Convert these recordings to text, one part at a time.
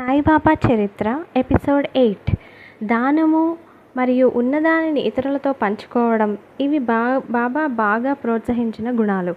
సాయిబాబా చరిత్ర ఎపిసోడ్ 8 దానము మరియు ఉన్నదానిని ఇతరులతో పంచుకోవడం. ఇవి బాబా బాగా ప్రోత్సహించిన గుణాలు.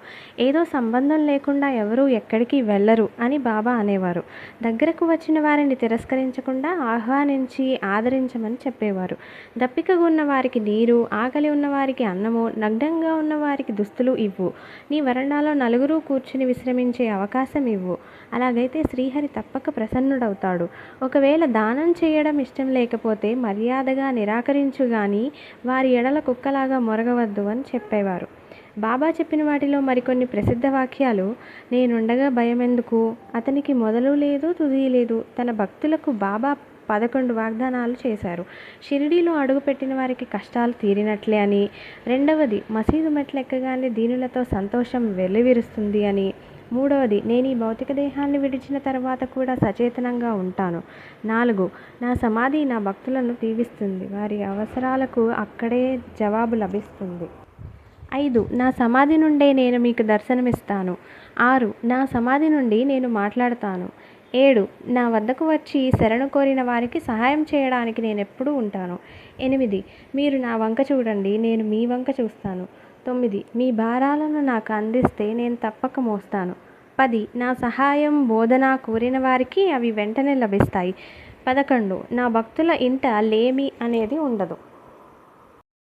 ఏదో సంబంధం లేకుండా ఎవరూ ఎక్కడికి వెళ్ళరు అని బాబా అనేవారు. దగ్గరకు వచ్చిన వారిని తిరస్కరించకుండా ఆహ్వానించి ఆదరించమని చెప్పేవారు. దప్పికగా ఉన్న వారికి నీరు, ఆకలి ఉన్నవారికి అన్నము, నగ్నంగా ఉన్నవారికి దుస్తులు ఇవ్వు. నీ వరండాలో నలుగురు కూర్చుని విశ్రమించే అవకాశం ఇవ్వు. అలాగైతే శ్రీహరి తప్పక ప్రసన్నుడవుతాడు. ఒకవేళ దానం చేయడం ఇష్టం లేకపోతే మర్యాదగా నిరాకరించు గాని వారి ఎడల కుక్కలాగా మొరగవద్దు అని చెప్పేవారు. బాబా చెప్పిన వాటిలో మరికొన్ని ప్రసిద్ధ వాక్యాలు: నేనుండగా భయమెందుకు, అతనికి మొదలు లేదు తుది లేదు. తన భక్తులకు బాబా 11 వాగ్దానాలు చేశారు. షిరిడీలో అడుగుపెట్టిన వారికి కష్టాలు తీరినట్లే అని. రెండవది, మసీదు మెట్లెక్కగానే దీనులతో సంతోషం వెల్లివిరుస్తుంది అని. మూడవది, నేను ఈ భౌతిక దేహాన్ని విడిచిన తర్వాత కూడా సచేతనంగా ఉంటాను. 4, నా సమాధి నా భక్తులను దీవిస్తుంది, వారి అవసరాలకు అక్కడే జవాబు లభిస్తుంది. 5, నా సమాధి నుండే నేను మీకు దర్శనమిస్తాను. 6, నా సమాధి నుండి నేను మాట్లాడతాను. 7, నా వద్దకు వచ్చి శరణు కోరిన వారికి సహాయం చేయడానికి నేనెప్పుడూ ఉంటాను. 8, మీరు నా వంక చూడండి, నేను మీ వంక చూస్తాను. 9, మీ భారాలను నాకు అందిస్తే నేను తప్పక మోస్తాను. 10, నా సహాయం బోధన కోరిన వారికి అవి వెంటనే లభిస్తాయి. 11, నా భక్తుల ఇంట లేమి అనేది ఉండదు.